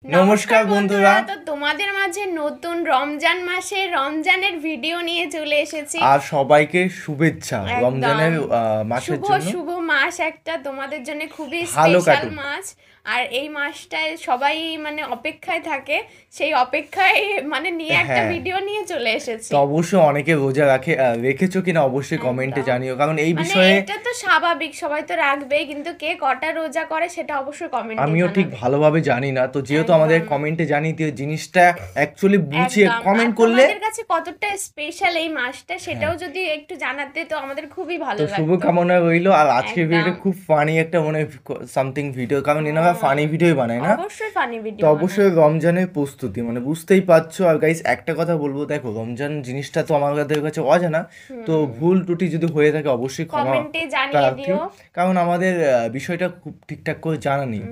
নমস্কার বন্ধুরা, তো তোমাদের মাঝে নতুন রমজান মাসে রমজানের ভিডিও নিয়ে চলে এসেছি। আর সবাইকে শুভেচ্ছা রমজানের মাসের জন্য। শুভ মাস একটা তোমাদের জন্য খুবই ভালো স্পেশাল কাটুক। মাস। আর এই মাসটায় সবাই মানে অপেক্ষায় থাকে, সেই অপেক্ষায় মানে নিয়ে একটা হ্যাঁ। ভিডিও নিয়ে চলে এসেছি। তো অবশ্যই অনেকে রোজা রেখেছো কিনা অবশ্যই কমেন্টে জানিও, কারণ এই মানে বিষয়ে এটা তো স্বাভাবিক, সবাই তো রাখবেই, কিন্তু কে কটা রোজা করে সেটা অবশ্যই কমেন্টে আমিও ঠিক ভালোভাবে জানি না। তো যেহেতু আমাদের কমেন্টে জানিয়ে দিও জিনিসটা অ্যাকচুয়ালি বুঝিয়ে কমেন্ট করলে আমাদের কাছে কতটা স্পেশাল এই মাসটা সেটাও যদি একটু জানাতে তো আমাদের খুবই ভালো তো লাগতো। শুভকামনা রইলো। আর আজকের একদম। ভিডিওটা খুব ফানি একটা মানে সামথিং ভিডিও, কারণ এনারা ফানি ভিডিও বানায় না। অবশ্যই ফানি ভিডিও। তো অবশ্যই রমজানের প্রস্তুতি মানে বুঝতেই পারছো। আর গাইস একটা কথা বলবো, দেখো রমজান জিনিসটা তো আমাদের কাছে অজানা, তো ভুল ত্রুটি যদি হয়ে থাকে অবশ্যই ক্ষমা কমেন্টে জানিয়ে প্রার্থী, দিও। কারণ আমাদের বিষয়টা খুব ঠিকঠাক করে জানা নেই।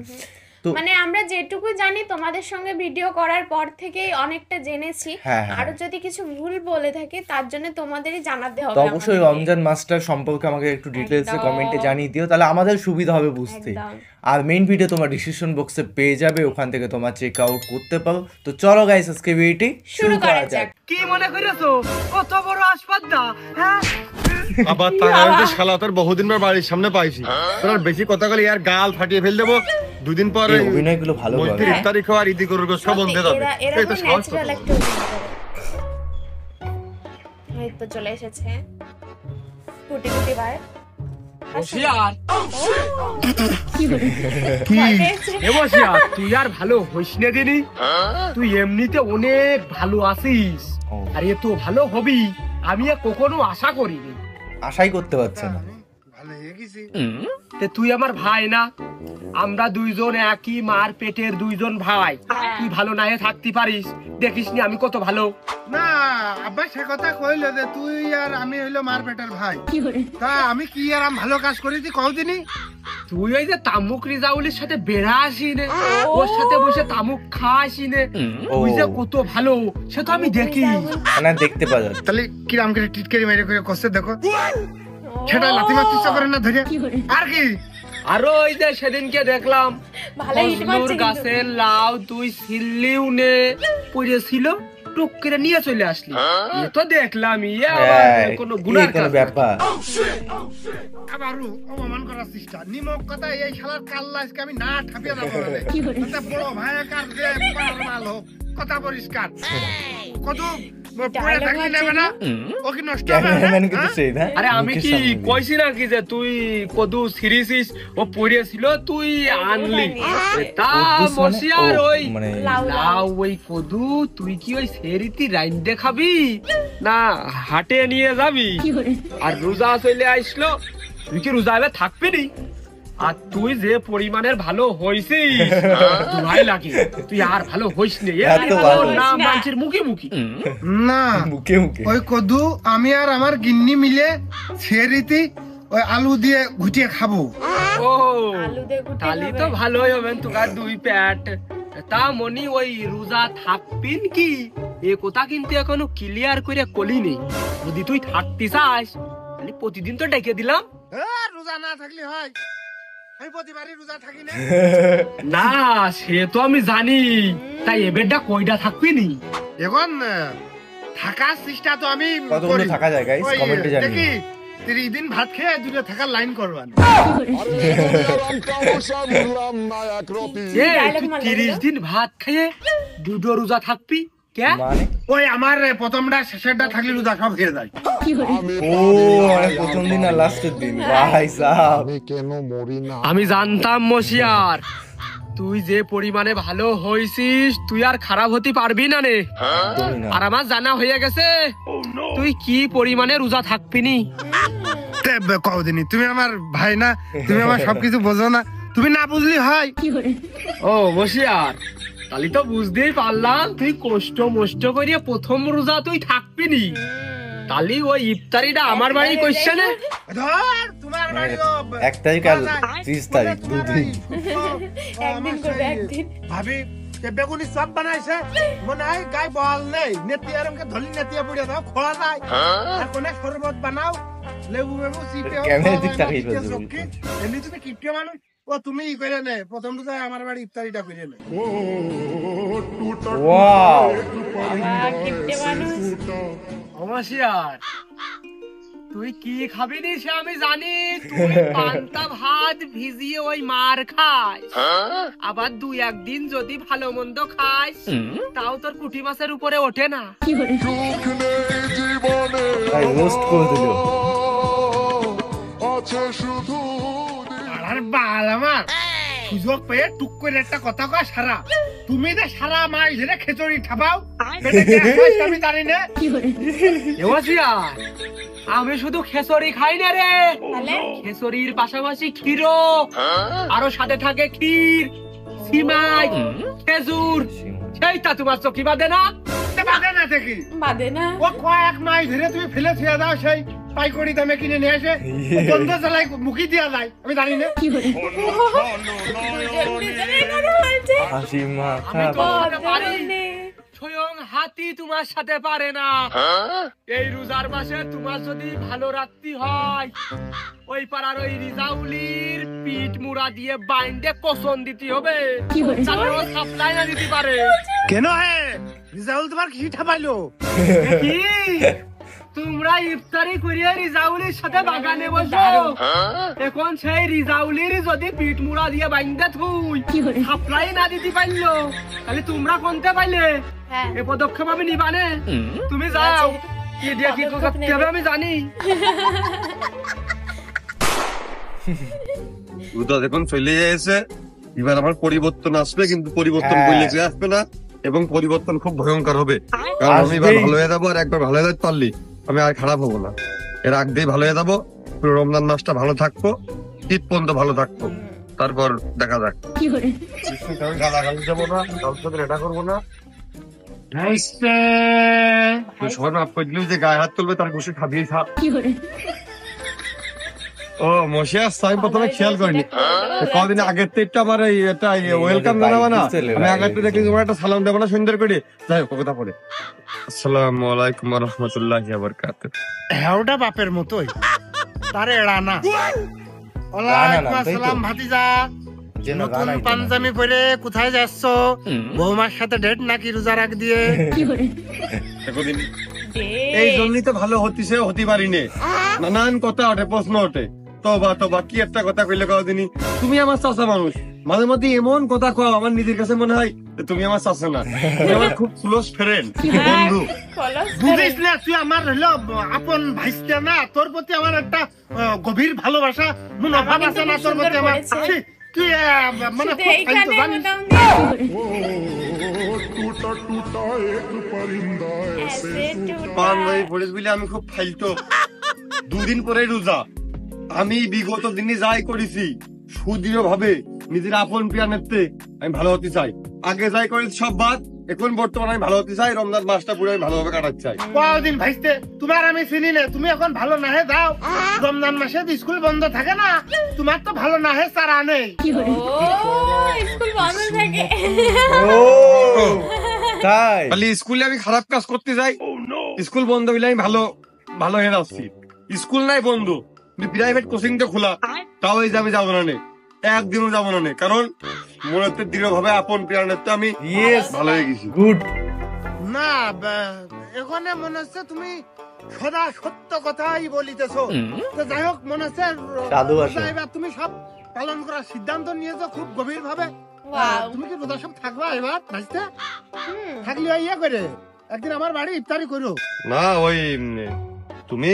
তো মানে আমরা যেটুকু জানি তোমাদের সঙ্গে ভিডিও করার পর থেকেই অনেকটা জেনেছি। হ্যাঁ, হ্যাঁ। আর যদি কিছু ভুল বলে থাকি তার জন্য তোমাদেরই জানাতে তো হবে। অবশ্যই রমজান মাসটার সম্পর্কে আমাকে একটু ডিটেলসে একদম। কমেন্টে জানিয়ে দিও, তাহলে আমাদের সুবিধা হবে বুঝতে। একদম। আর মেইন ভিডিও তোমার ডিসক্রিপশন বক্সে পেয়ে যাবে, ওখান থেকে তোমার চেক আউট করতে পারো। তো চলো গাইস আজকে ভিডিওটি শুরু করা যাক। কি মনে করেছো কত বড় আসপাদ্দা? হ্যাঁ আবার তাহলে শালা তোর বহুদিন পর বাড়ির সামনে পাইছি, তোর বেশি কথা বলে আর গাল ফাটিয়ে ফেল দেবো। দুদিন পরে এই অভিনয়গুলো ভালো করে। মন্ত্রীর ইফতারি খাওয়া আর ইদি করবো সব বন্ধ হয়ে যাবে। এরা এই তো সাহস ন্যাচারাল কত একটা অভিনয় করে। এই তো চলে এসেছে কুটি কুটি ভাই। বসিয়ার কি এ বসিয়ার তুই আর ভালো হইস না দিনি, তুই এমনিতে অনেক ভালো আছিস, ও। আর এ তো ভালো হবি আমি আর কখনো আশা করিনি। আশাই করতে পারছে না। তে তুই আমার ভাই না, আমরা দুইজন একই মার পেটের দুইজন ভাই। তুই ভালো না হয়ে থাকতে পারিস, দেখিস নি আমি কত ভালো। না আব্বা সে কথা কইলো যে তুই আর আমি হইলো মার পেটের ভাই, তা আমি কি আর ভালো কাজ করেছি কদিনই? তুই ওই যে তামুক রিজাউলের সাথে বেড়া আসি নে, ওর সাথে বসে তামুক খাসি নে, তুই যে কত ভালো সে তো আমি দেখি। মানে দেখতে পাওয়া যাচ্ছে। তাহলে কিরাম করে টিটকারি মেরে করে কষ্ট দেখো, সেটা লাথি মারতে ইচ্ছা করে না ধরে আর কি? আর ওই যে সেদিনকে দেখলাম ভালো হিট মারছে ফজলুর কিন্তু। গাছের লাউ তুই ছিললিও নে, পড়েছিল টুক করে নিয়ে চলে আসলি। এ তো দেখলাম ইয়ে আবার কোনো গুনার কোনো কাজ না। ব্যাপার। আবারও অপমান করার চেষ্টা। নিমক কথা এই শালার কাল্লা আজকে আমি না ঠাপিয়ে দেবো বলে। তাতে বড় ভাই কার যে পারমাল হোক, কথা পরিষ্কার। কত পড়ে থাকলি নেবে না, ও কি নষ্ট হবে না? ক্যামেরাম্যান কিন্তু সেই না। আরে আমি কি কইছি নাকি যে তুই কদু সিরিসিস ও পড়েছিল তুই আনলি, তা কদ্দুস মানে? মশিয়ার ও, ওই মানে লাউ ওই কদু তুই কি ওই সেরিতি রাইন্দে খাবি না হাটে নিয়ে যাবি? আর রোজা চলে আসলো, তুই কি রোজা এবার থাকবি নি? আর তুই যে পরিমাণের ভালো হইছিস ভাই লাগে, তুই আর ভালো হইস নি। এত ভালো না মানুষের মুখে মুখে না মুখে মুখে ওই কদু আমি আর আমার গিন্নি মিলে সে রীতি ওই আলু দিয়ে ঘুটিয়ে খাবো। ও আলু দিয়ে গুটিয়ে তালি খাবে। তো ভালোই হবেন তোকার দুই প্যাট। তা মনি ওই রোজা থাকবিন কি এ কথা কিন্তু এখনো ক্লিয়ার করে কলি নেই। যদি তুই থাকতে চাস তাহলে প্রতিদিন তো ডেকে দিলাম। রোজা না থাকলে হয়, আমি প্রতিবারই রোজা থাকি না। না সে তো আমি জানি, তাই এবেরটা কয়টা থাকবি নি? এখন থাকার চেষ্টা তো আমি কতগুলো করি। থাকা যায় গাইস ওই, কমেন্টে জানিও। দেখি 30 দিন ভাত খেয়ে দূরে থাকার লাইন করবান। এ, dialogue তুই মারলে 30 দিন ভাত খেয়ে দুটো রোজা থাকবি কে? মানে ওই আমার প্রথমটা শেষেরটা থাকলে রোজা সব খেয়ে যায়। ও মানে প্রথম দিন আর লাস্টের দিন ভাই সাহেব। আমি জানতাম মশিয়ার তুই যে পরিমাণে ভালো হইছিস তুই আর খারাপ হতে পারবি না রে। একদমই না। আর আমার জানা হয়ে গেছে তুই কি পরিমাণে রোজা থাকবি নি। কদিনই তুমি আমার ভাই না, তুমি আমার সবকিছু বোঝো না, তুমি না বুঝলি হয়। ও মশিয়ার তাহলে তো বুঝতেই পারলাম তুই কষ্ট মষ্ট করিয়ে প্রথম রোজা তুই থাকবি নি। তাহলে ওই ইফতারিটা আমার বাড়ি কইছে না? ধর তোমার বাড়িও 1 তারিখ আর 30 তারিখ দুদিন। একদিন করবে একদিন। ভাবি বেগুনি সব বানাইছে, মনে হয় গায়ে বল নেই, নেতিয়া এরমকে ধলি নেতিয়া পড়ে দাও খোলা নাই, আর কোনে শরবত বানাও, লেবু মেবু চিপে ক্যামেরার দিক তাকিয়ে ফেলছে। এমনি তুমি কিপটে মানুষ। ও তুমি ই করে নে, প্রথম তো আমার বাড়ি ইফতারিটা করে নে। ওয়াও বাবা কিপটে মানুষ। অমাসিয়ার তুই কি খাবি নি সে আমি জানি। তুই পান্তা ভাত ভিজিয়ে ওই মার খাস, আবার 2-1 দিন যদি ভালো মন্দ খাস তাও তোর পুঁটি মাছের উপরে ওঠে না। ভাই রোস্ট করে দিল। আর বাল আমার সুযোগ পেয়ে টুক করে একটা কথা কয় সারা, তুমি যে সারা মাস ধরে খেচড়ি খাবাও পেটে গ্যাস হয় আমি জানি না। অমাসিয়ার আমি শুধু খেসরি খাই না রে, তাহলে খেসরির পাশাপাশি ক্ষীরও, আরো সাথে থাকে ক্ষীর, সিমাই, খেজুর। সেইটা তোমার চোখে বাঁধে না? বাদে না দেখি বাদে না। ও কয়েক মাস ধরে তুমি ফেলে ছুঁয়ে দাও, সেই পাইকারি দামে কিনে নিয়ে এসে বন্ধ জ্বালাই মুখি দিয়া যায় আমি জানি না। দুজন দুজনের কথা বলছে। হাসি আমি মাখা তো বলতে পারি, বদলে। স্বয়ং হাতি তোমার সাথে পারে না। এই রোজার মাসে তোমার যদি ভালো রাখতে হয় ওই পাড়ার ওই রিজাউলির পিঠ মুড়া দিয়ে বাইন্ডে কসন দিতে হবে, তাহলে ও সাপ্লাই না দিতে পারে। কেন হে রিজাউল তোমার কি ঠাপাইলো? কি তোমরা ইফতারি করিয়ে রিজাউলির সাথে বাগানে বসো, এখন সেই রিজাউলির যদি পিঠ মুড়া দিয়ে বাইন্ডে থুই সাপ্লাই না দিতে পারলো তাহলে তোমরা কোনতে পাইলে? হ্যাঁ এ পদক্ষেপ আমি নিবানে। তুমি যাও, কি দিয়ে কি করতে হবে আমি জানি। রোজা দেখুন চলে এসে, এবার আমার পরিবর্তন আসবে, কিন্তু পরিবর্তন বললে যে আসবে না, এবং পরিবর্তন খুব ভয়ঙ্কর হবে। কারণ আমি এবার ভালো হয়ে যাবো, আর একবার ভালো হয়ে যেতে পারলি আমি আর খারাপ হবো না। এর আগ দিয়ে ভালো হয়ে যাবো, পুরো রমজান মাসটা ভালো থাকবো, ঈদ পর্যন্ত ভালো থাকবো, তারপর দেখা যাক। আমি গালাগালি যাবো না, কারোর সাথে এটা করবো না। তুই সবাই মাফ করে দিলি, যে গায়ে হাত তুলবে তার ঘুষি খাবিয়ে থাক। ও মশিয়া আমি প্রথমে খেয়াল করিনি, কদিন আগের তো একটু আমার এটা ওয়েলকাম জানাবো না, আমি আগের তো দেখি তোমার একটা সালাম দেবো না সুন্দর করে। যাই হোক কথা পড়ে, আসসালামু আলাইকুম ওয়া রাহমাতুল্লাহি ওয়া বারাকাতুহু। হ্যাওটা বাপের মতোই, তারে এড়া না। ওয়ালাইকুম আসসালাম ভাতিজা, নতুন পাঞ্জাবি পরে কোথায় যাচ্ছ? বৌমার সাথে ডেট নাকি রোজা রাখ দিয়ে? এই জন্যই তো ভালো হতিছে, হতে পারিনি। নানান কথা ওঠে, প্রশ্ন ওঠে, তবা তবা কি একটা কথা কইলে কদিনই। তুমি আমার চাচা মানুষ, মাঝে মধ্যে এমন কথা কও আমার নিজের কাছে মনে হয় যে তুমি আমার চাচা না, তুমি আমার খুব ক্লোজ ফ্রেন্ড, বন্ধু। বুঝিস না তুই আমার হলো আপন ভাইস্তা না, তোর প্রতি আমার একটা গভীর ভালোবাসা মনোভাব আছে না তোর প্রতি আমার? ছি, তুই মানে খুব ফালতু জানিস। বান্ধবী পড়েছ বলে আমি খুব ফাইলতো। দুদিন পরে রোজা, আমি বিগত দিনে যাই করেছি সুদৃঢ় ভাবে নিজের আপন প্রিয়ানেতে আমি ভালো হতে চাই। আগে যাই করেছি সব বাদ, এখন বর্তমানে আমি ভালো হতে চাই, রমজান মাসটা পুরো আমি ভালোভাবে কাটাতে চাই। কদিন ভাইস্তে তোমার আমি চিনি না, তুমি এখন ভালো না হে যাও। রমজান মাসে স্কুল বন্ধ থাকে না, তোমার তো ভালো না হে চারা নেই। ও স্কুল বন্ধ থাকে। ও তাই খালি স্কুলে আমি খারাপ কাজ করতে যাই, স্কুল বন্ধ হইলে আমি ভালো ভালো হয়ে যাচ্ছি। স্কুল নাই বন্ধ, প্রাইভেট কোচিং তো খোলা, তাও এই যে আমি যাবো না, একদিনও যাবো না, কারণ মনে হচ্ছে দৃঢ় ভাবে আপন প্রিয়ানেতে আমি ভালো হয়ে গেছি। গুড না এখানে মনে হচ্ছে তুমি সদা সত্য কথাই বলিতেছো। তো যাই হোক, মনে হচ্ছে সাধু আছে। রোজা এবার তুমি সব পালন করার সিদ্ধান্ত নিয়েছো খুব গভীর ভাবে। Wow. তুমি কি রোজা সব থাকবা এবার ভাইস্তে? থাকলে ইয়ে করে একদিন আমার বাড়ি ইফতারি করো। না ওই তুমি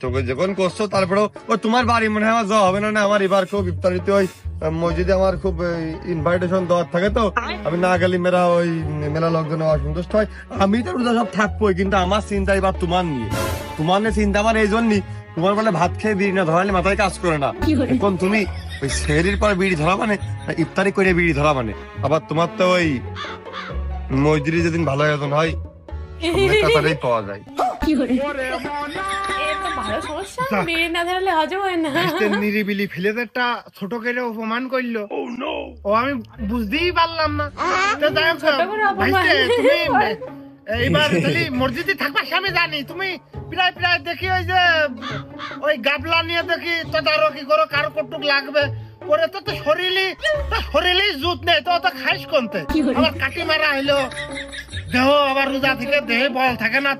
তোকে যখন করছো তারপরেও ওই তোমার বাড়ি মনে হয় আমার যাওয়া হবে না। আমার এবার খুব ইফতারিতে ওই মসজিদে আমার খুব ইনভাইটেশন দেওয়ার থাকে, তো আমি না গেলে মেরা ওই মেলা লোকজন অসন্তুষ্ট হয়। আমি তো রোজা সব থাকবোই, কিন্তু আমার চিন্তা এবার তোমার নিয়ে, তোমার নিয়ে চিন্তা আমার এই জন্যই। তোমার বলে ভাত খেয়ে বিড়ি না ধরালে মাথায় কাজ করে না, এখন তুমি ওই সেহরির পর বিড়ি ধরা মানে, ইফতারি করে বিড়ি ধরা মানে। আবার তোমার তো ওই মসজিদে যেদিন ভালো আয়োজন হয় কাতারেই পাওয়া যায়। নিরিবিলি ফিলেদেরটা ছোট করে অপমান করলো, ও আমি বুঝতেই পারলাম না। তো যাই হোক, ভাইস্তে, তুমি এইবার মসজিদে থাকবা সে আমি জানি। তুমি প্রায় প্রায় দেখি ওই যে ওই গাবলা নিয়ে দেখি তদারকি করো, কারো কটুক লাগবে পরে তো শরীরই জুত নেই তো খাইস কোনতে আবার কাটি মারা হইলো দেহ আবার রোজা থেকে দেহে বল থাকে না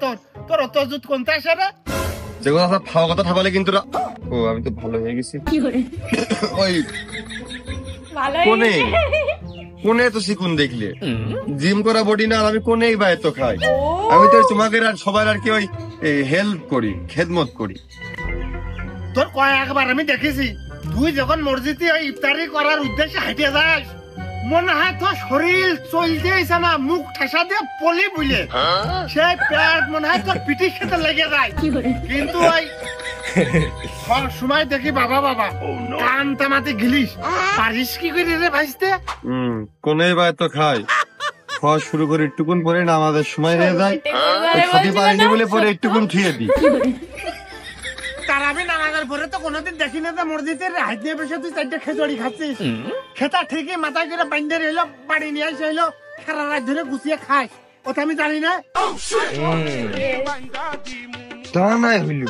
তোর অত জুত কোনতে আসে রে যে কথা খাওয়া কথা ঠাপালে কিন্তু ও আমি তো ভালো হয়ে গেছি ওই ভালো কোনে কোনে তো শিখুন দেখলে জিম করা বডি না আর আমি কোনেই বা এত খাই আমি তো তোমাকে আর সবার আর কি ওই হেল্প করি খেদমত করি তোর কয়েকবার আমি দেখেছি তুই যখন মসজিদে ওই ইফতারি করার উদ্দেশ্যে হাঁটে যাস মনে হয় তোর শরীর চলতে এসে না মুখ ঠেসা দিয়ে পলি বুঝলে সেই পেট মনে হয় তোর পিঠির সাথে লেগে যায় কিন্তু ওই সব সময় দেখি বাবা কান তামাতে গিলিস পারিস কি করে রে ভাইস্তে কোনেই বা এত খাই খাওয়া শুরু করে একটুকুন পরে না আমাদের সময় হয়ে যায় খাতে পারিনি বলে পরে একটুকুন খেয়ে দিই তারাবি নামাজের পরে তো কোনোদিন দেখি না যে মসজিদের হাত দিয়ে বসে তুই 4টা খেচড়ি খাচ্ছিস খেতা ঠিকই মাথায় করে বাইন্দে রইলো বাড়ি নিয়ে আসে হইলো সারা রাত ধরে গুছিয়ে খায় ওটা আমি জানি না তা নাই হইল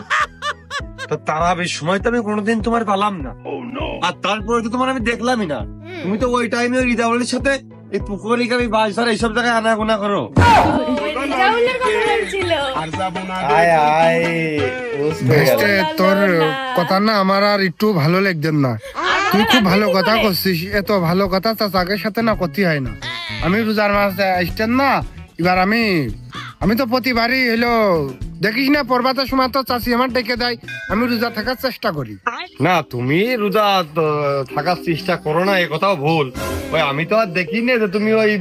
তো তারাবির সময় তো আমি কোনোদিন তোমার পেলাম না আর তারপরে তো তোমার আমি দেখলামই না তুমি তো ওই টাইমে ওই রিদাউলের সাথে এই পুকুরিকে আমি বাস ধরে এইসব জায়গায় আনাগোনা করো রিজাউলের কথা বলছিল আয় আয় রোস্ট হয়ে গেল। তোর কথা না আমার আর একটু ভালো লাগছেন না তুই খুব ভালো কথা করছিস এত ভালো কথা চাচাকের সাথে না করতে হয় না আমি রোজার মাস আসতেন না এবার আমি তো প্রতিবারই হলো দেখিস না পর্বতের সময় তো চাষি আমার ডেকে দেয় আমি রোজা থাকার চেষ্টা করি না তুমি রোজা থাকার চেষ্টা করো না এ কথাও ভুল ওই আমি তো আর দেখি না যে তুমি ওই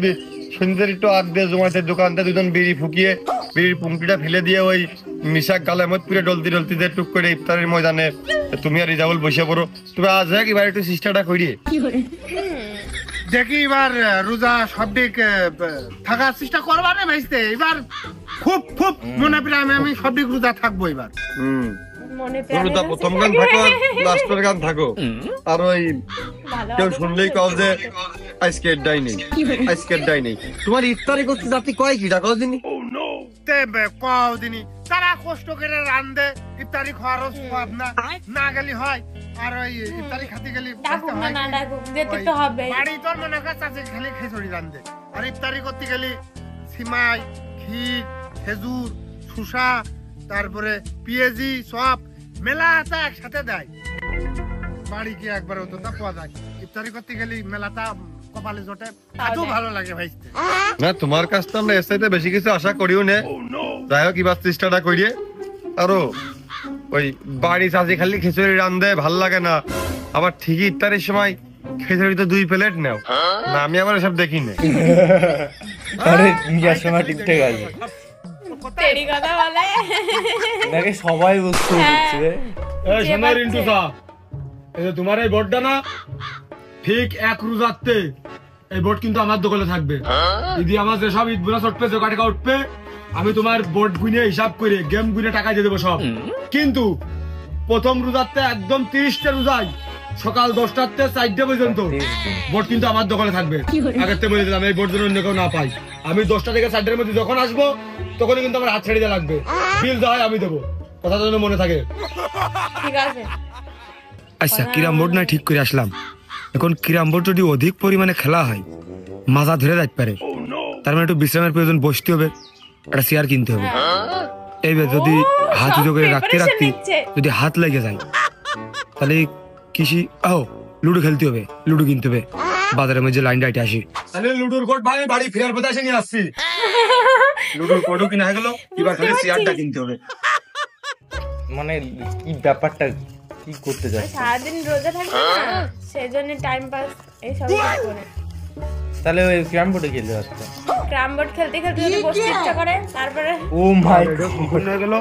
সন্ধ্যের একটু আগ দিয়ে জমাতের দোকানটা দুজন বিড়ি ফুকিয়ে বিড়ির পুংটিটা ফেলে দিয়ে ওই মিশাক গালে মত পুরে ডলতি দিয়ে টুক করে ইফতারের ময়দানে তুমি আর রিজাউল বসে পড়ো তুমি আজ এবার একটু চেষ্টাটা করিয়ে দেখি এবার রোজা সব দিক থাকার চেষ্টা করবা রে ভাইস্তে এবার খুব মনে প্রাণে আমি সব দিক রোজা থাকবো এবার মনে রোজা প্রথম গান থাকো আর লাস্টের গান থাকো আর ওই কেউ শুনলেই কও যে আজকের ডাই নেই আজকের ডাই নেই তোমার ইফতারি করতে যাতে কয় কি টাকা দিনই কদিনই তারা কষ্ট করে রান্ধে ইফতারি খাওয়ারও সব না গেলি হয় আর ওই ইফতারি খাতে গেলি ডাকুক না ডাকুক যেতে তো হবে বাড়ি তোর মনে কর চাচি খালি খিচুড়ি রান্ধে আর ইফতারি করতে গেলি সিমাই ক্ষীর খেজুর শুষা তারপরে পেঁয়াজি সব মেলাটা একসাথে দেয় বাড়ি কি একবার হতো তা পাওয়া যায় ইফতারি করতে গেলি মেলাটা কপালে জোটে এত ভালো লাগে ভাই না তোমার কাছ থেকে আমরা এর চাইতে বেশি কিছু আশা করিও না যাই হোক এবার চেষ্টাটা করিয়ে আরো ওই বাড়ি চাচি খালি খিচুড়ি রান্ধে ভাল লাগে না আবার ঠিকই ইফতারের সময় খিচুড়ি তো 2 প্লেট নাও না আমি আবার সব দেখি না আরে ইয়ার সময় ঠিকঠাক আছে তেরি কথা বলে নাকি সবাই বুঝতে পারছে রে এই শোনো রিন্টু সা এই যে তোমার এই বোর্ডটা না ঠিক 1 রোজাতে এই বোর্ড কিন্তু আমার দোকানে থাকবে যদি আমার যে সব ঈদ বোনাস উঠবে যে টাকা উঠবে আমি তোমার বোর্ড গুনে হিসাব করে গেম গুনে টাকা দিয়ে দেবো সব কিন্তু প্রথম রোজাতে একদম 30টা রোজায় সকাল 10টাতে 4টা পর্যন্ত বোর্ড কিন্তু আমার দোকানে থাকবে আগের থেকে বলে দিলাম এই বোর্ড যেন অন্য কেউ না পাই আমি 10টা থেকে 4টার মধ্যে যখন আসবো তখনই কিন্তু আমার হাত ছেড়ে দেওয়া লাগবে বিল যা হয় আমি দেবো কথা যেন মনে থাকে ঠিক আছে আচ্ছা কিরাম বোর্ড না ঠিক করে আসলাম এখন কিরাম বোর্ড যদি অধিক পরিমাণে খেলা হয় মাজা ধরে যাইতে পারে তার মানে একটু বিশ্রামের প্রয়োজন বসতে হবে একটা চেয়ার কিনতে হবে এইবার যদি হাত উঁচু করে রাখতে যদি হাত লেগে যায় তাহলে কৃষি লুডো খেলতে হবে লুডো কিনতে হবে বাজারের মধ্যে লাইন ডাইটে আসি তাহলে লুডোর কোড ভাই বাড়ি ফেরার পথে এসে নিয়ে আসছি লুডোর কোডও কিনা হয়ে গেল এবার খালি চেয়ারটা কিনতে হবে মানে কি ব্যাপারটা কি করতে যাচ্ছে সারাদিন রোজা থাকবে না সেজন্য টাইম পাস এই সব করে তাহলে ওই ক্যারাম বোর্ডে খেলতে পারতো ক্যারাম বোর্ড খেলতে খেলতে যদি বসতে ইচ্ছা করে তারপরে ও মাই কোন হয়ে গেল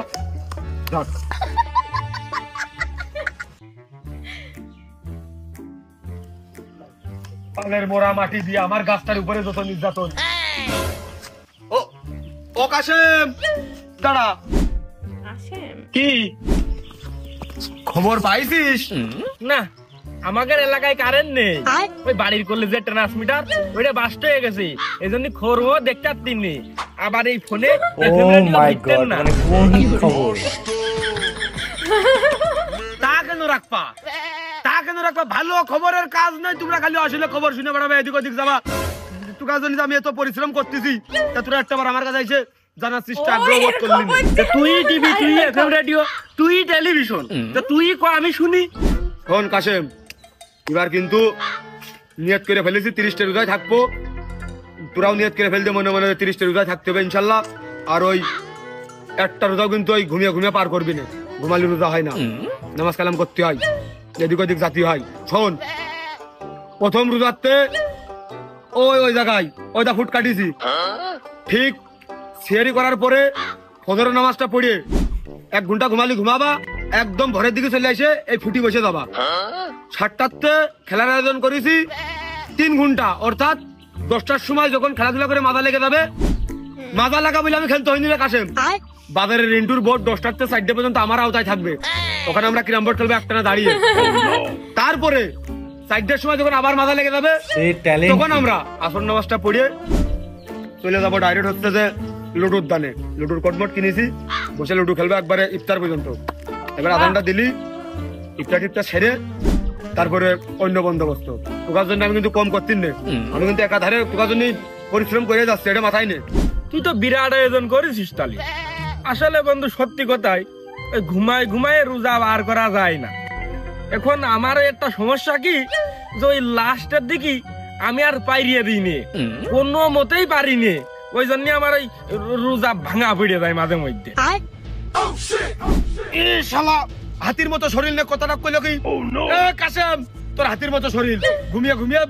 পালের মোড়া মাটি দিয়ে আমার গাছটার উপরে যত নির্যাতন ও কাশেম দাঁড়া আসেন কি খবর পাইছিস না আমাদের এলাকায় কারেন্ট নেই ওই বাড়ির করলে যে ট্রান্সমিটার ওইটা বাস্ট হয়ে গেছে এই জন্য খবরও দেখতে পাচ্ছিনি আবার এই ফোনে ও মাই গড মানে কোন খবর তা কেন রাখবা তা কেন কেন রাখবা? ভালো খবরের কাজ নাই, তোমরা খালি আসলে খবর শুনে বেড়াবে, এদিক ওদিক যাবা। তোর জন্য আমি এত পরিশ্রম করতেছি, তা তোরা একটা বার আমার কাছে এসে জানার চেষ্টা আগ্রহ বোধ করলি না। তুই টিভি, তুই এফএম রেডিও, তুই টেলিভিশন, তুই ক আমি শুনি। শোন কাশেম, এবার কিন্তু নিয়ত করে ফেলেছি 30টা রোজায় থাকবো। তোরাও নিয়ত করে ফেলতে মনে মনে 30টা রোজায় থাকতে হবে ইনশাল্লাহ। আর ওই একটা রোজাও কিন্তু ওই ঘুমিয়ে ঘুমিয়ে পার করবি না, ঘুমালি রোজা হয় না, নামাজ কালাম করতে হয়, এদিক ওদিক জাতি হয়। শোন, প্রথম রোজাতে ওই জায়গায় ওইটা ফুট কাটিছি, ঠিক সিয়ারি করার পরে ফজর নামাজটা পড়িয়ে 1 ঘন্টা ঘুমাবা, একদম ভোরের দিকে চলে আসে এই ফুটি বসে যাবা। 7টাতে খেলার আয়োজন করেছি 3 ঘন্টা, অর্থাৎ 10টার সময় যখন খেলাধুলা করে মাজা লেগে যাবে, মাজা লাগা বলে আমি খেলতে হয়নি রে কাশেম। বাজারের রিন্টুর বোর্ড 10টাতে 4টা পর্যন্ত আমার আওতায় থাকবে, ওখানে আমরা ক্যারাম বোর্ড খেলবো একটানা দাঁড়িয়ে। তারপরে 4টার সময় যখন আবার মাজা লেগে যাবে, তখন আমরা আসর নামাজটা পড়িয়ে চলে যাবো ডাইরেক্ট হচ্ছে যে লুডুর দানে। লুডুর কটমট কিনেছি, বসে লুডু খেলবে একবারে ইফতার পর্যন্ত। এবার আদানটা দিলি, ইফতার সেরে তারপরে অন্য বন্দোবস্ত। তোকার জন্য আমি কিন্তু কম করতেন না, আমি কিন্তু একাধারে তোকার জন্য পরিশ্রম করে যাচ্ছি, এটা মাথায় নে। তুই তো বিরাট আয়োজন করেছিস তালি। আসলে বন্ধু সত্যি কথাই, ওই ঘুমায় রোজা বার করা যায় না। এখন আমার একটা সমস্যা কি, যে ওই লাস্টের দিকে আমি আর পাইরিয়ে দিইনি, কোনো মতেই পারিনি। ওই জন্য আমার ওই রোজা ভাঙা পড়ে যায় মাঝে মধ্যে। শালা হাতির মতো শরীর নিয়ে কথাটা কইলো কি? কাশেম, তোর হাতির মতো শরীর, ঘুমিয়ে ঘুমিয়ে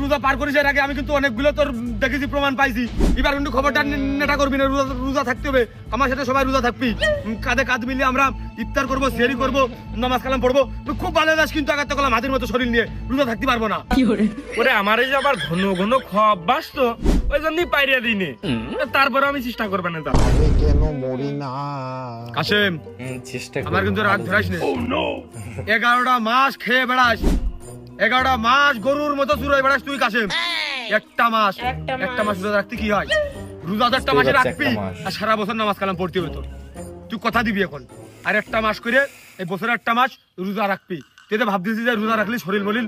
রোজা পার করিস। এর আগে আমি কিন্তু অনেকগুলো তোর দেখেছি, প্রমাণ পাইছি। এবার কিন্তু খবরটা নেটা করবি না, রোজা থাকতে হবে। আমার সাথে সবাই রোজা থাকবি, কাঁধে কাঁধ মিলিয়ে আমরা ইফতার করবো, সিয়ারি করবো, নামাজ কালাম পড়বো। খুব ভালো যাস, কিন্তু আগে তো কলাম হাতির মতো শরীর নিয়ে রোজা থাকতে পারবো না। ওরে আমার এই যে আবার ঘন ঘন খাওয়া অভ্যাস তো, ওই জন্যই পাইরিয়ে দিইনি। তারপরে আমি চেষ্টা করবো না। কাশেম, চেষ্টা আমার কিন্তু রাগ ধরাস না। 11টা মাস খেয়ে বেড়াস, 11টা মাস গরুর মতো চুরাই বেড়াস তুই কাশেম। একটা মাস রোজা রাখতে কি হয়? রোজা 1টা মাসে রাখবি, আর সারা বছর নামাজ কালাম পড়তে হবে তোর। তুই কথা দিবি এখন, আর 1টা মাস করে এই বছরে 1টা মাস রোজা রাখবি। তুই তো ভাবতেছিস যে রোজা রাখলে শরীর মলিন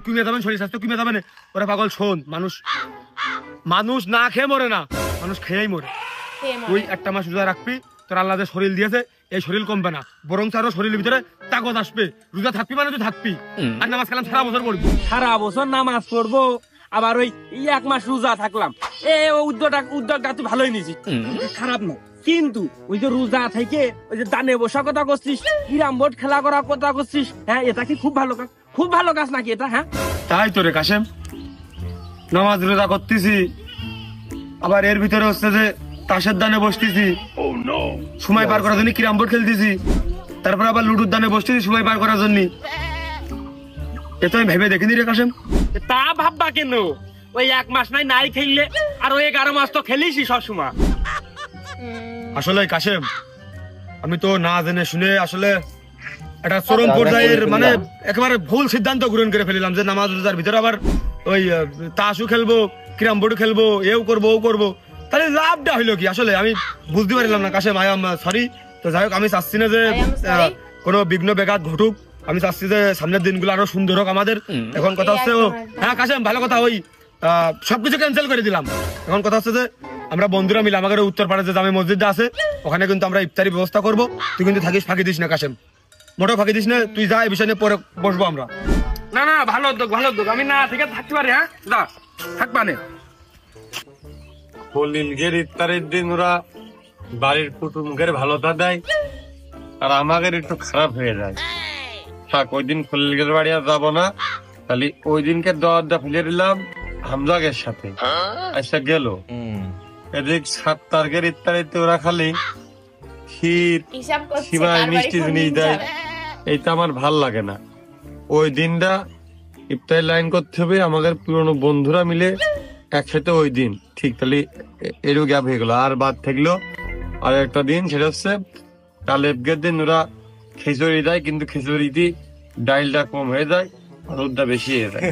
কমে যাবেন, শরীর স্বাস্থ্য কমে যাবে না। ওরা পাগল, শোন, মানুষ না খেয়ে মরে না, মানুষ খেয়েই মরে। তুই 1টা মাস রোজা রাখবি, তোর আল্লাহ যে শরীর দিয়েছে, এই শরীর কমবে না, বরং আরো শরীরের ভিতরে তাকত আসবে। রোজা থাকবি মানে তুই থাকবি, আর নামাজ কালাম সারা বছর পড়বি। সারা বছর নামাজ পড়বো, আবার ওই 1 মাস রোজা থাকলাম। উদ্যোগটা তুই ভালোই নিছিস, খারাপ না। কিন্তু ওই যে রোজা থেকে ওই যে দানে বসা কথা করছিস, ক্যারাম বোর্ড খেলা করার কথা করছিস, হ্যাঁ, এটা কি খুব ভালো কাজ? খুব ভালো কাজ নাকি এটা? হ্যাঁ, তাই তো রে কাশেম, নামাজ রোজা করতেছি, আবার এর ভিতরে হচ্ছে যে তাসের দানে বসতেছি, সময় পার করার জন্য ক্যারাম বোর্ড খেলতেছি, তারপর আবার লুডুর দানে বসতেছি সময় পার করার জন্য। এতো আমি ভেবে দেখিনি রে কাশেম। তা ভাববা কেন? ওই 1 মাস নাই খেললে, আর ওই 11 মাস তো খেলিসই সবসময়। আসলে কাশেম, আমি তো না জেনে শুনে আসলে একটা চরম পর্যায়ের মানে একেবারে ভুল সিদ্ধান্ত গ্রহণ করে ফেলিলাম, যে নামাজ রোজার ভিতরে আবার ওই তাসও খেলবো, ক্যারাম বোর্ড খেলবো, এও করবো ও করবো। তাহলে লাভটা হইলো কি? আসলে আমি বুঝতে পারলাম না কাশেম। I am sorry. তো যাই হোক, আমি চাচ্ছি না যে কোনো বিঘ্ন ব্যাঘাত ঘটুক, আমি চাচ্ছি যে সামনের দিনগুলো আরো সুন্দর হোক আমাদের। এখন কথা হচ্ছে, হ্যাঁ কাশেম, ভালো কথা, ওই সবকিছু ক্যান্সেল করে দিলাম। এখন কথা হচ্ছে যে আমরা বন্ধুরা মিলে আমাদের উত্তরপাড়া যে জামে মসজিদটা আছে, ওখানে কিন্তু আমরা ইফতারি ব্যবস্থা করবো। তুই কিন্তু থাকিস, ফাঁকি দিস না কাশেম, মোটেও ফাঁকি দিস না। তুই যা, এই বিষয় নিয়ে পরে বসবো আমরা। না, ভালো উদ্যোগ। আমি না থেকে থাকতে পারি। হ্যাঁ, যা থাকবা না। খলিলগের ইফতারের দিন ওরা বাড়ির কুটুমদের ভালোটা দেয়, আর আমাদের একটু খারাপ হয়ে যায়। থাক, ওই দিন খলিলগের বাড়ি আর যাবো না, তাহলে ওই দিনকে দরটা ফেলে দিলাম হামজাগের সাথে। আচ্ছা গেল, এদিক 7 তারিখের ইফতারিতে ওরা খালি ক্ষীর, সিমাই, মিষ্টি জিনিস দেয়। এইটা আমার ভাল লাগে না। ওই দিনটা ইফতারি লাইন করতে হবে আমাদের পুরনো বন্ধুরা মিলে একসাথে ওই দিন, ঠিক? তাহলে এরও গ্যাপ হয়ে গেল। আর বাদ থাকলো আর একটা দিন, সেটা হচ্ছে কালেবগের দিন ওরা খিচুড়ি দেয়, কিন্তু খিচুড়িতে ডাইলটা কম হয়ে যায়, রোদটা বেশি হয়ে যায়।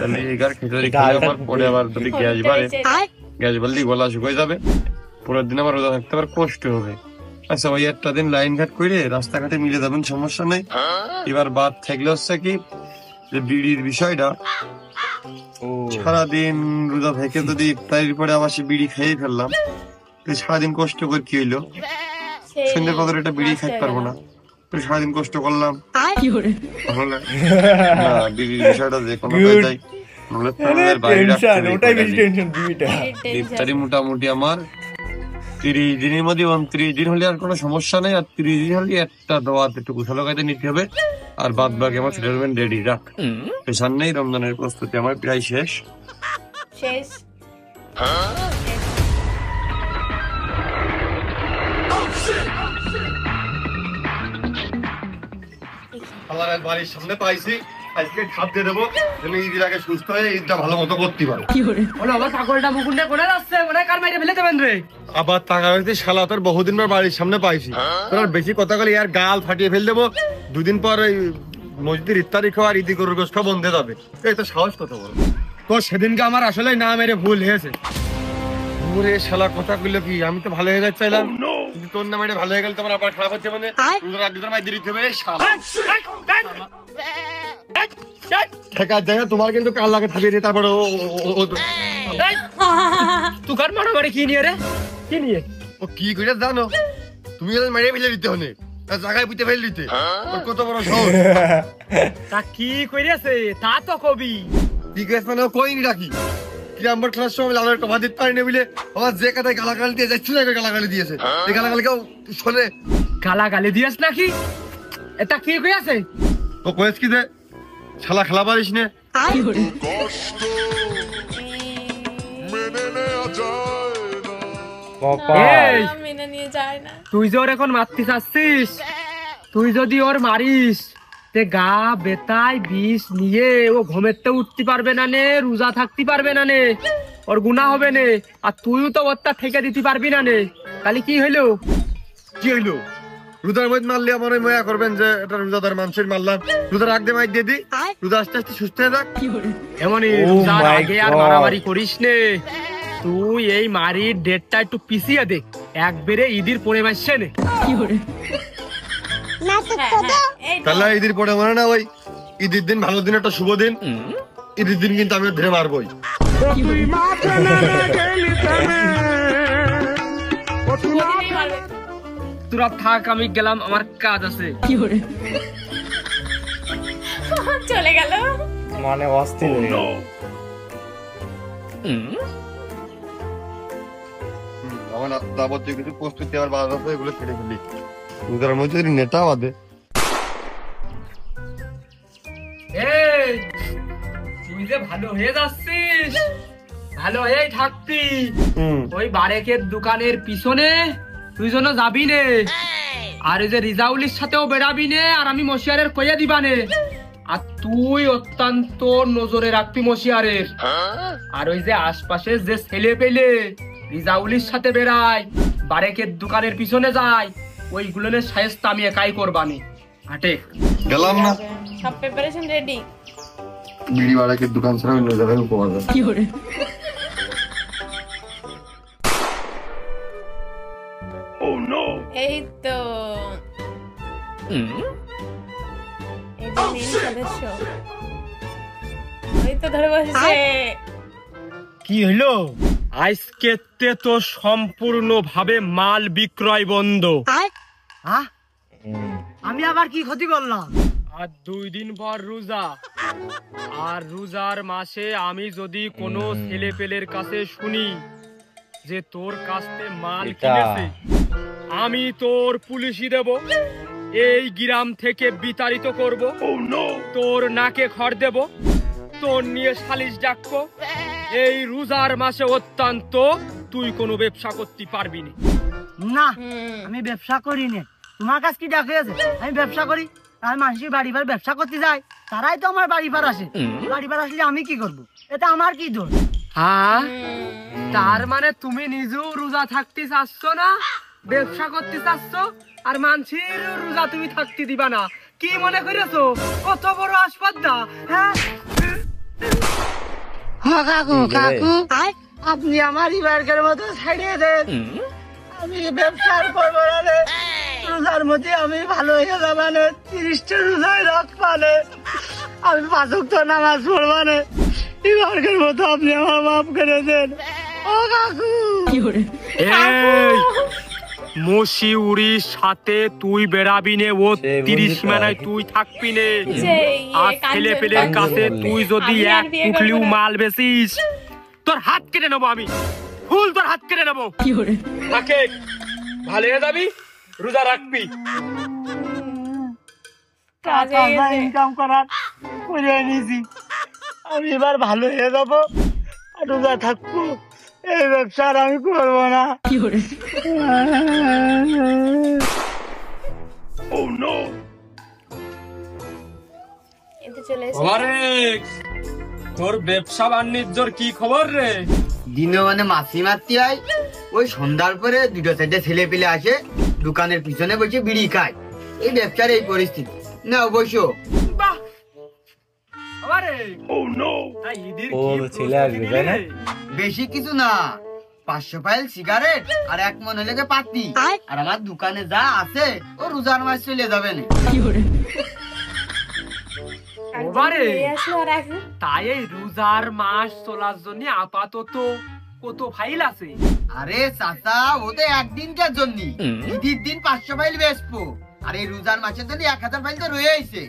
তাহলে এগার খিচুড়ি খেলে আমার পরে আবার যদি গ্যাস বাড়ে, গ্যাস বাড়লে গলা শুকিয়ে যাবে, পরের দিন আমার রোজা থাকতে আবার কষ্ট হবে। আচ্ছা ওই একটা দিন লাইন ঘাট করে রাস্তাঘাটে মিলে যাবেন, সমস্যা নেই। এবার বাদ থাকলে হচ্ছে কি যে বিড়ির বিষয়টা, ও সারাদিন রোজা থেকে যদি ইফতারির পরে আবার সে বিড়ি খেয়ে ফেললাম, সারাদিন কষ্ট করে কি হইলো, সেই সন্ধ্যের পর একটা বিড়ি নষ্ট খাইতে হয়ে পারবো গেল। না। তো সারাদিন কষ্ট করলাম, তাহলে না বিড়ির বিষয়টা যে কোনো Good. যাই, নাহলে তোমাদের বাড়ি রাখতে টেনশন, নেই ওটাই কয়টা বেশি দিন। টেনশন বিড়িটা। ইফতারি মোটামুটি আমার 30 দিনের মধ্যে, 29 দিন হলে আর কোনো সমস্যা নেই। আর 30 দিন হলে একটা দোয়াত একটু কুশল কায়দা নিতে হবে, আর বাদ বাকি আমার সেটেলমেন্ট রেডি রাখ, পেশান নেই। রমজানের প্রস্তুতি আমার প্রায় শেষ। শেষ। আল্লাহ বাড়ির সামনে পাইছি, আজকে খাপ দিয়ে দেবো যেন ঈদের আগে সুস্থ হয়ে ঈদটা ভালো মতো করতে পারো। বলো আমার পাগলটা মুকুন্ডে কোনে যাচ্ছে, মনে হয় কার মাইরে ফেলে দেবেন রে। আবার টাকা হইতে শালা তোর বহুদিন পর বাড়ির সামনে পাইছি, তোর আর বেশি কথা বলে আর গাল ফাটিয়ে ফেল দেবো। দুদিন পর ওই মসজিদের ইফতারি খাওয়া আর ঈদি গরুর গোশত খাওয়া বন্ধ হয়ে যাবে। এই তো সাহস কত বড় তোর। সেদিনকে আমার আসলে না মেরে ভুল হয়েছে। ওরে শালা কথা গুলো কি, আমি তো ভালো হয়ে যাচ্ছি চাইলাম, কিন্তু তোর না মেরে ভালো হয়ে গেল তোমার আবার খারাপ হচ্ছে। মানে দুজন মাই দিতে হবে শালা। ঠিক আছে তোমার কিন্তু কাল লাগে থাকবে, তারপরে তুকার মারামারি কি নিয়ে রে, কি নিয়ে? ও কি করে জানো, তুমি মেরে ফেলে দিতে হলে জায়গায় বুঝতে ফেলে দিতে, ওর কত বড় সাহস। তা কি কইরেছে তা তো কবি। কি করেছে মানে কইনি রাখি কি নাম্বার ক্লাস সময় লালের কথা দিতে পারিনি বলে আমার যে কাটায় গালাগালি দিয়ে যাচ্ছিল গালাগালি দিয়েছে। এই গালাগালি কেউ শোনে? গালাগালি দিয়েছ নাকি? এটা কি কইয়াছে? ও কয়েছ কি দে শালা খেলা পারিস নে। এই মেনে নিয়ে যায় না। তুই যে ওর এখন মারতে চাচ্ছিস, তুই যদি ওর মারিস তে গা বেতায় বিষ নিয়ে ও ঘুমেতে উঠতে পারবে না নে, রোজা থাকতে পারবে না নে, ওর গুনাহ হবে নে। আর তুইও তো ওরটা থেকে দিতে পারবি না নে। কালি কি হইলো? কি হইলো? রোজার মধ্যে মারলে আমার ওই ময়া করবেন যে এটা রোজাদার মানুষের মারলাম, রোজার আগে মাইর দিয়ে দি, রোজা আস্তে আস্তে সুস্থ হয়ে যাক। এমনই Oh রোজার my আগে আর God. মারামারি করিস নে। তুই এই মারির ডেটটা একটু পিছিয়ে দে, একবারে ঈদের পরে মাসে নে। এই তো। তাহলে ঈদের পরে মানে না ওই ঈদের দিন ভালো দিন, একটা শুভ দিন, ঈদের দিন কিন্তু আমি ধরে মারবই। দুদিনেই মারবে। তোরা থাক, আমি গেলাম, আমার কাজ আছে। চলে গেল। মানে অস্থির হয়ে গেল। আমার যাবতীয় কিছু প্রস্তুতি আমার বাধা আছে, এগুলো ছেড়ে ফেলি। রোজার মধ্যে যদি নেতা বাদে এই তুই যে ভালো হয়ে যাচ্ছিস, ভালো হয়েই থাকবি। ওই বারেকের দোকানের পিছনে তুই যেন যাবি নে, আর ওই যে রিজাউলির সাথেও বেড়াবি নে, আর আমি মশিয়ারের কইয়া দিবানে। আর তুই অত্যন্ত নজরে রাখবি মশিয়ারের। আর ওই যে আশপাশে যে ছেলে পেলে রিজাউলির সাথে বেড়ায়, বারেকের দোকানের পিছনে যায়, ওইগুলো শায়েস্তা আমি একাই করবানি। হাটে গেলাম না, সব প্রিপারেশন রেডি। বিড়ি বাড়াকে দোকান ছাড়া অন্য জায়গায় উপহার দেয়। এই তো এই যে main সদস্য। ওই তো ধরে বসেছে। কি হলো? আজকে তো সম্পূর্ণ ভাবে মাল বিক্রয় বন্ধ। আমি আবার কি ক্ষতি করলাম? আর 2 দিন পর রোজা, আর রোজার মাসে আমি যদি কোনো ছেলে পেলের কাছে শুনি যে তোর কাছে মাল এটা। কিনেছে, আমি তোর পুলিশই দেব, এই গ্রাম থেকে বিতাড়িত করব, তোর নাকে খড় দেব, তোর নিয়ে সালিশ ডাকবো। এই রোজার মাসে অত্যন্ত তুই কোনো ব্যবসা করতে পারবি না। না, হুম। আমি ব্যবসা করি না। তোমার কাছে কি দেখা আছে আমি ব্যবসা করি? আর মানুষের বাড়ি ভাড়া ব্যবসা করতে যায়, তারাই তো আমার বাড়ি ভাড়া আসে। বাড়ি ভাড়া আসলে আমি কি করবো? এটা আমার কি দোষ? হ্যাঁ, তার মানে তুমি নিজেও রোজা থাকতে চাচ্ছ না, ব্যবসা করতে চাচ্ছ, আর মানুষের রোজা তুমি থাকতে দিবা না। কি মনে করেছো কত বড় আসপাদ্দা? হ্যাঁ কাকু কাকু, আপনি আমার ইবারকের মতো ছাড়িয়ে দেন। আমি ব্যবসার করবো না রে। রোজার মধ্যে আমি ভালো হয়ে যাবানে, 30টা রোজায় রাত পানে, আমি 5 ওয়াক্ত নামাজ পড়বানে। এবারকার মতো আপনি আমার মাফ করে দেন ও কাকু। এই মশিউরির সাথে তুই বেড়াবি নে, ও 30 সীমানায় তুই থাকবি নে। আর ছেলে পেলের কাছে তুই যদি এক পুটলিও মাল বেচিস তোর হাত কেটে নেবো আমি, ফুল তোর হাত কেটে নেবো। থাকে ভালো হয়ে যাবি, রোজা রাখবি। টাকা ইনকাম করার করে নিয়েছি, আমি এবার ভালো হয়ে যাবো আর রোজা থাকবো। এই ব্যবসা আর আমি করবো না। এতে চলে এসে তোর ব্যবসা বাণিজ্যর কি খবর রে? দিনে মানে মাছি মারতে হয়, ওই সন্ধ্যার পরে 2-4টে ছেলে পেলে আসে দোকানের পিছনে বসে বিড়ি খায়। এই ব্যবসার এই পরিস্থিতি না অবশ্য। ছেলে আসবে তাই না? বেশি কিছু না, 500 ফাইল সিগারেট আর 1 মন হলে পাতি, আর আমার দোকানে যা আছে ও রোজার মাস চলে যাবে না। তাই এই রোজার মাস চলার জন্য আপাতত কত ফাইল আছে? আরে চাচা, ওতে একদিনকার জন্য, ঈদের দিন 500 ফাইল বেচবো, আর এই রোজার মাসের জন্য 1000 ফাইল তো রয়ে আইছে।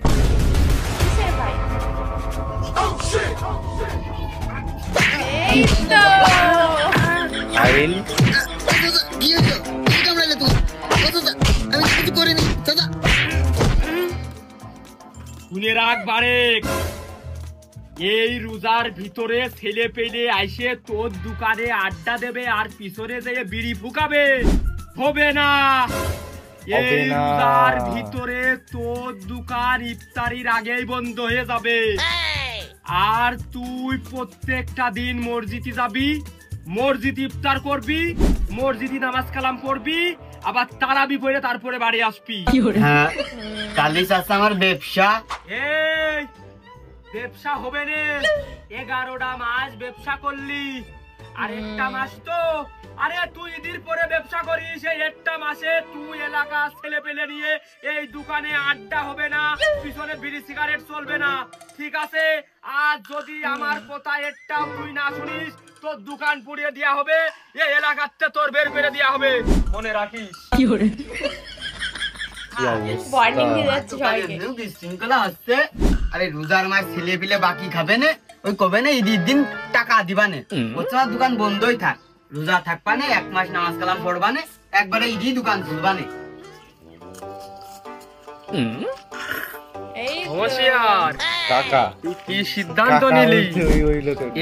এই তো ফাইল কি হলো? কি কামড়ালে তুই? আমি কিছু করিনি চাচা। শুনে রাখ বারেক, এই রোজার ভিতরে ছেলে পেলে আইসে তোর দোকানে আড্ডা দেবে আর পিছনে যেয়ে বিড়ি ফুকাবে, হবে না। এই রোজার ভিতরে তোর দোকান ইফতারির আগেই বন্ধ হয়ে যাবে। আর তুই প্রত্যেকটা দিন মসজিদে যাবি, মসজিদ ইফতার করবি, মসজিদে নামাজ কালাম পড়বি, আবার তারাবি পড়ে তারপরে বাড়ি আসবি। হ্যাঁ, কালি চাচা আমার ব্যবসা। এই ব্যবসা হবে না, 11টা মাস ব্যবসা করলি, আর একটা মাস তো, আরে তুই ঈদের পরে ব্যবসা করিস, এই একটা মাসে তুই এলাকার ছেলে পেলে নিয়ে এই দোকানে আড্ডা হবে না, পিছনে বিড়ি সিগারেট চলবে না, ঠিক আছে? আর যদি আমার কথা একটাও তুই না শুনিস, তোর দোকান পুড়িয়ে দেওয়া হবে, এই এলাকাতে তোর বের করে দেওয়া হবে, মনে রাখিস। ওয়ার্নিং দিয়ে যাচ্ছে সবাইকে। বিশৃঙ্খলা হচ্ছে। আরে রোজার মাস ছেলে পেলে বাকি খাবে না, ওই কবে না ঈদের দিন টাকা দিবানে, ওর দোকান বন্ধই থাক, রোজা থাকবানে, 1 মাস নামাজ কালাম পড়বানে, একবারে ঈদই দোকান খুলবানে। এই হোশিয়ার কাকা তুই কি সিদ্ধান্ত নিলি?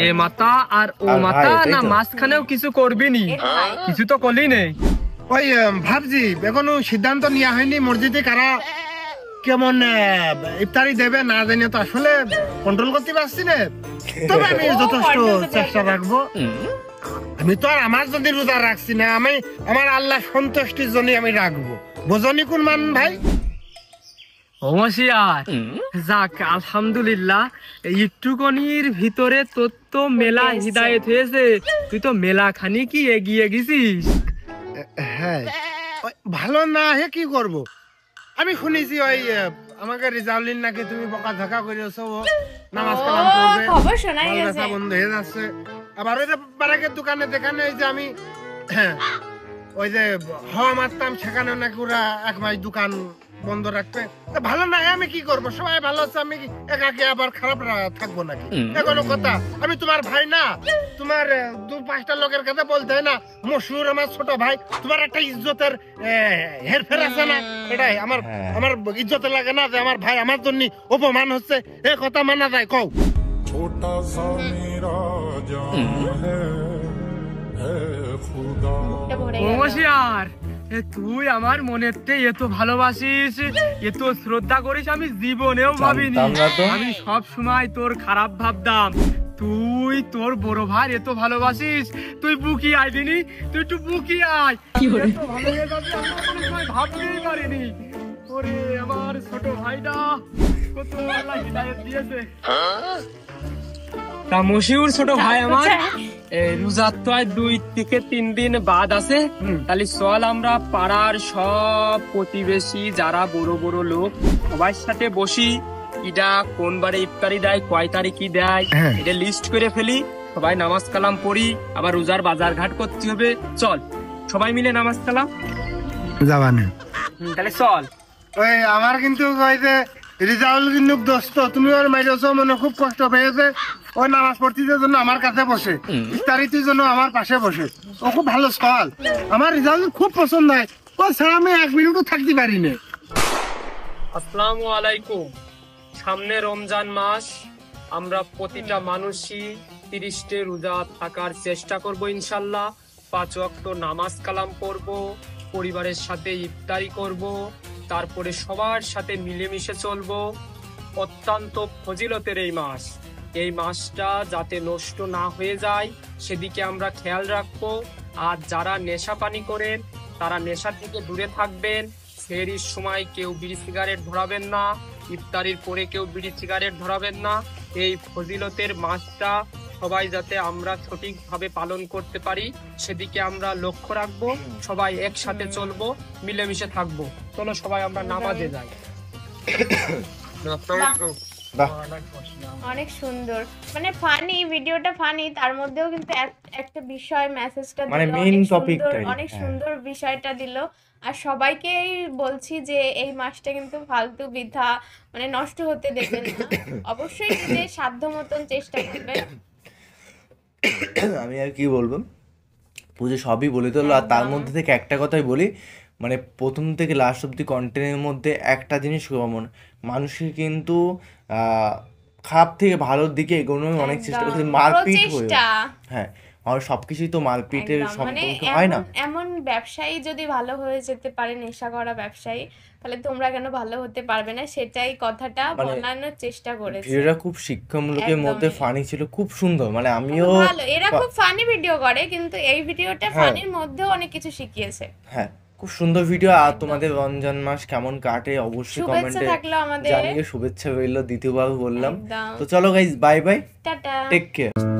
এ মাথা আর ও মাথা না মাঝখানেও কিছু করবি নি? কিছু তো করলি নেই। ওই ভাবছি এখনো সিদ্ধান্ত নেওয়া হয়নি, মসজিদে কারা কেমন ইফতারি দেবে না জানি তো আসলে কন্ট্রোল করতে পারছি না, তবে আমি যথেষ্ট চেষ্টা রাখবো। আমি তো আর আমার যদি রোজা রাখছি না, আমি আমার আল্লাহ সন্তুষ্টির জন্য আমি রাখবো, বোঝনি কোন মান ভাই? হোশিয়ার, যাক আলহামদুলিল্লাহ, একটুকনির ভিতরে তোর তো মেলা হিদায়ত হয়েছে, তুই তো মেলা খানি কি এগিয়ে গেছিস। হ্যাঁ, ভালো না হে কি করব? আমি শুনেছি ওই আমাকে রিজাউলিন নাকি তুমি বকা ঝকা করেছো, নামাজ কালাম করবে, খবর শোনাই মাল গেছে। বেচা বন্ধ হয়ে যাচ্ছে। আবার ওই যে বারাকের দোকানে দেখানে ওই যে আমি ওই যে হাওয়া মারতাম, সেখানে নাকি ওরা 1 মাস দোকান বন্ধ রাখবে। তা ভালো না, আমি কি করবো? সবাই ভালো আছে, আমি একাকে আবার খারাপ থাকবো নাকি? এগুলো কথা। আমি তোমার ভাই না, তোমার 2-5টা লোকের কাছে বলতে হয় না মশুর আমার ছোট ভাই, তোমার একটা ইজ্জতের হেরফের আছে না? এটাই আমার আমার ইজ্জতে লাগে না যে আমার ভাই আমার জন্য অপমান হচ্ছে, এ কথা মানা যায়? কও छोटा सा मेरा जान है खुदा। হোশিয়ার, তুই আমার মনের এত ভালোবাসিস, এত শ্রদ্ধা করিস, আমি জীবনেও ভাবিনি। আমি সব সময় তোর খারাপ ভাবতাম, তুই তোর বড় ভাই এত ভালোবাসিস, তুই বুকি আইবিনি, তুই একটু বুকি আয়, এত ভালো হয়ে যাবে আমি কোনো সময় ভাবতেই পারিনি। ওরে আমার ছোট ভাইটা কত আল্লাহ হিদায়াত দিয়েছে। তা মশিউর ছোট ভাই আমার, এই রোজার তো আর 2 থেকে 3 দিন বাদ আছে, তাহলে চল আমরা পাড়ার সব প্রতিবেশী যারা বড় বড় লোক সবার সাথে বসি, ইটা কোন বারে ইফতারি দেয়, কয় তারিখই দেয়, এটা লিস্ট করে ফেলি, সবাই নামাজ কালাম পড়ি, আবার রোজার বাজার ঘাট করতে হবে, চল সবাই মিলে নামাজ কালাম যাবানে। তাহলে চল। ওই আমার কিন্তু ওই যে রিজাউল কিন্তু দোস্ত, তুমি ওর মাইরেছো, মানে খুব কষ্ট পেয়েছে, ওই নামাজ পড়তিদের জন্য আমার কাছে বসে, ইফতারিটির জন্য আমার পাশে বসে, ও খুব ভালো সওয়াল, আমার রিজাউল খুব পছন্দ হয়, ও ছাড়া আমি 1 মিনিটও থাকতে পারি না। আসসালামু আলাইকুম। সামনে রমজান মাস, আমরা প্রতিটা মানুষই 30টে রোজা থাকার চেষ্টা করব ইনশাল্লাহ। 5 ওয়াক্ত নামাজ কালাম পড়ব, পরিবারের সাথে ইফতারি করব, তারপরে সবার সাথে মিলেমিশে চলবো। অত্যন্ত ফজিলতের এই মাস, এই মাসটা যাতে নষ্ট না হয়ে যায় সেদিকে আমরা খেয়াল রাখবো। আর যারা নেশা পানি করেন তারা নেশা থেকে দূরে থাকবেন। সেহরির সময় কেউ বিড়ি সিগারেট ধরাবেন না, ইফতারির পরে কেউ বিড়ি সিগারেট ধরাবেন না। এই ফজিলতের মাসটা সবাই যাতে আমরা সঠিকভাবে পালন করতে পারি সেদিকে আমরা লক্ষ্য রাখবো। সবাই একসাথে চলবো, মিলেমিশে থাকবো। চলো সবাই আমরা নামাজে যাই। অনেক সুন্দর, মানে ফানি, ভিডিওটা ফানি, তার মধ্যেও কিন্তু একটা বিষয় মেসেজটা মানে দিল, মেইন অনেক টপিকটাই, সুন্দর, অনেক সুন্দর বিষয়টা দিল। আর সবাইকেই বলছি যে এই মাসটা কিন্তু ফালতু বৃথা মানে নষ্ট হতে দেবেন না, অবশ্যই নিজের সাধ্য মতন চেষ্টা করবেন। আমি আর কি বলবো, পুজো সবই বলে দিল, আর তার মধ্যে থেকে একটা কথাই বলি, মানে প্রথম থেকে লাস্ট অব্দি কন্টেন্টের মধ্যে একটা জিনিস কমন, মানুষের কিন্তু খারাপ থেকে ভালোর দিকে এগোনোর অনেক চেষ্টা করছে, মারপিট হয়ে, হ্যাঁ আর সবকিছুই তো মারপিটের মানে সম্পর্ক হয় না। এমন ব্যবসায়ী যদি ভালো হয়ে যেতে পারে, নেশা করা ব্যবসায়ী, তাহলে তোমরা কেন ভালো হতে পারবে না, সেটাই কথাটা বলানোর চেষ্টা করেছে। ভিডিওটা খুব শিক্ষামূলকের মধ্যে ফানি ছিল, খুব সুন্দর, মানে আমিও ভালো, এরা খুব ফানি ভিডিও করে, কিন্তু এই ভিডিওটা ফানির মধ্যেও অনেক কিছু শিখিয়েছে। হ্যাঁ খুব সুন্দর ভিডিও। আর তোমাদের রমজান মাস কেমন কাটে অবশ্যই কমেন্টে জানিয়ে, শুভেচ্ছা রইলো, দ্বিতীয়বার বললাম। তো চলো গাইস, বাই বাই, টাটা, টেক কেয়ার।